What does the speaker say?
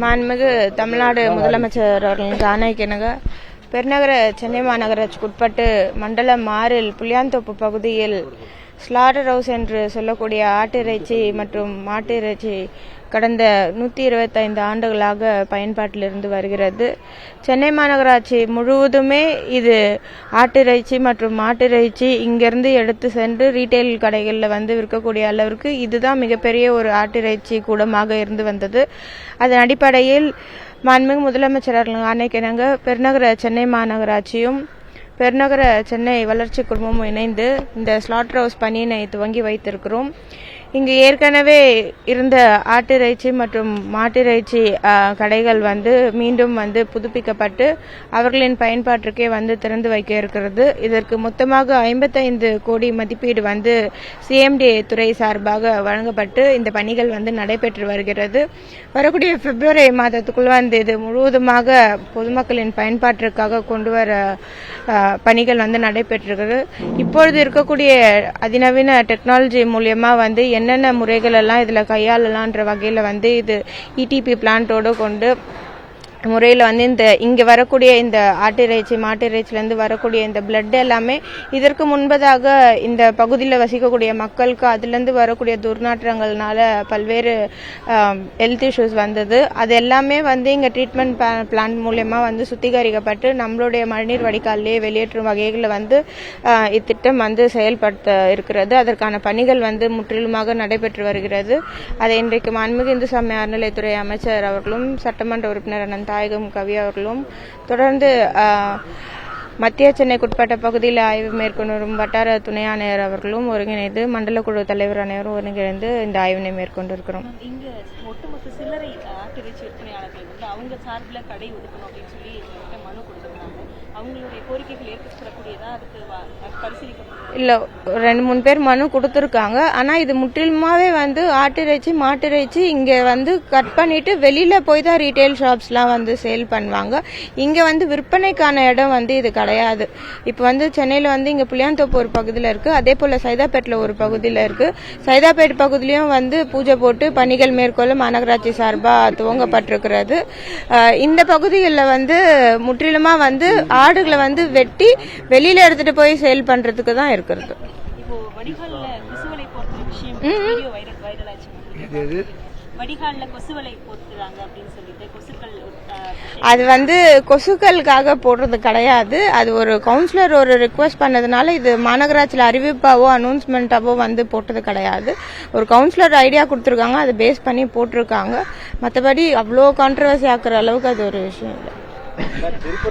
மாண்புமிகு தமிழ்நாடு முதலமைச்சர் அவர்களின் ஆணைக்கிணங்க பெருநகர சென்னை மாநகராட்சிக்கு உட்பட்டு மண்டலம் 6 புளியாந்தோப்பு பகுதியில் ஸ்லாட்டர் ஹவுஸ் என்று சொல்லக்கூடிய ஆட்டு இறைச்சி மற்றும் மாட்டு இறைச்சி கடந்த 125 ஆண்டுகளாக பயன்பாட்டில் இருந்து வருகிறது. சென்னை மாநகராட்சி முழுவதுமே இது ஆட்டு இறைச்சி மற்றும் மாட்டு இறைச்சி இங்கிருந்து எடுத்து சென்று ரீட்டைல் கடைகளில் விற்கக்கூடிய அளவிற்கு இதுதான் மிகப்பெரிய ஒரு ஆட்டு இறைச்சி கூடமாக இருந்து வந்தது. அதன் அடிப்படையில் மாண்புமிகு முதலமைச்சர் அவர்கள் ஆணைக்கிணங்க பெருநகர சென்னை மாநகராட்சியும் பெருநகர சென்னை வளர்ச்சி குழுமமும் இணைந்து இந்த ஸ்லாட்டர் ஹவுஸ் பணியினை துவங்கி வைத்திருக்கிறோம். இங்கு ஏற்கனவே இருந்த ஆட்டிறைச்சி மற்றும் மாட்டிறைச்சி கடைகள் மீண்டும் புதுப்பிக்கப்பட்டு அவர்களின் பயன்பாட்டிற்கே திறந்து வைக்க இருக்கிறது. இதற்கு மொத்தமாக 55 கோடி மதிப்பீடு சிஎம்டி துறை சார்பாக வழங்கப்பட்டு இந்த பணிகள் நடைபெற்று வருகிறது. வரக்கூடிய பிப்ரவரி மாதத்துக்குள் இது முழுவதுமாக பொதுமக்களின் பயன்பாட்டிற்காக கொண்டு வர பணிகள் நடைபெற்றிருக்கிறது. இப்பொழுது இருக்கக்கூடிய அதிநவீன டெக்னாலஜி மூலியமா என்னென்ன முறைகள் எல்லாம் இதுல கையாளலாம்ன்ற வகையில இது இடிபி பிளான்ட்டோடு கொண்டு முறையில் இந்த இங்கே வரக்கூடிய இந்த ஆட்டிறைச்சி மாட்டிறைச்சிலேருந்து வரக்கூடிய இந்த பிளட் எல்லாமே இதற்கு முன்பதாக இந்த பகுதியில் வசிக்கக்கூடிய மக்களுக்கு அதுலேருந்து வரக்கூடிய துர்நாற்றங்கள்னால பல்வேறு ஹெல்த் இஷ்யூஸ் வந்தது. அது எல்லாமே இங்கே ட்ரீட்மெண்ட் பிளான்ட் மூலயமா சுத்திகரிக்கப்பட்டு நம்மளுடைய மழைநீர் வடிகாலிலேயே வெளியேற்றும் வகைகளில் இத்திட்டம் செயல்படுத்த இருக்கிறது. அதற்கான பணிகள் முற்றிலுமாக நடைபெற்று வருகிறது. அதை இன்றைக்கு மாண்புமிகு இந்து சமய அறநிலையத்துறை அமைச்சர் அவர்களும் சட்டமன்ற உறுப்பினர் தாயகம் கவி அவர்களும் தொடர்ந்து மத்திய சென்னைக்குட்பட்ட பகுதியில் ஆய்வு மேற்கொண்டு வரும் வட்டார துணை ஆணையர் அவர்களும் ஒருங்கிணைந்து மண்டல குழு தலைவர் அனைவரும் ஒருங்கிணைந்து இந்த ஆய்வினை மேற்கொண்டிருக்கிறோம். இங்க ஒட்டுமொத்த சில்லறை ஆட்டிறைச்சி விற்பனையாளர்கள் அவங்க சார்பில் கடை ஒதுக்கணும் அப்படின்னு சொல்லி மனு கொடுத்திருந்தாங்க. அவங்களுடைய கோரிக்கைகள் ஏற்கப்படக்கூடியதா அதுக்கு பரிசீலிக்கப்படும் இல்ல 2-3 பேர் மனு கொடுத்திருக்காங்க. ஆனா இது முற்றிலுமாவே ஆட்டிறைச்சி மாட்டிறைச்சி இங்க கட் பண்ணிட்டு வெளியில போய் தான் ரீட்டைல் ஷாப்ஸ்லாம் சேல் பண்ணுவாங்க. இங்க விற்பனைக்கான இடம் இது கிடையாது. இப்ப சென்னையில இங்க புளியாந்தோப்பு ஒரு பகுதியில இருக்கு, அதே போல சைதாப்பேட்டில் ஒரு பகுதியில இருக்கு. சைதாப்பேட் பகுதியிலும் பூஜை போட்டு பணிகள் மேற்கொள்ள மாநகராட்சி சார்பா துவங்கப்பட்டிருக்கிறது. இந்த பகுதிகளில் முற்றிலுமா ஆடுகளை வெட்டி வெளியில எடுத்துட்டு போய் சேல் பண்றதுக்கு தான் இருக்கிறது. அது கொசுக்களுக்காக போடுறது கிடையாது. அது ஒரு கவுன்சிலர் ஒரு ரிக்வெஸ்ட் பண்ணதுனால இது மாநகராட்சியில் அறிவிப்பாவோ அனௌன்ஸ்மெண்டாவோ போட்டது கிடையாது. ஒரு கவுன்சிலர் ஐடியா கொடுத்துருக்காங்க, அதை பேஸ் பண்ணி போட்டிருக்காங்க. மற்றபடி அவ்வளோ கான்ட்ரவர்சி ஆக்குற அளவுக்கு அது ஒரு விஷயம் இல்லை.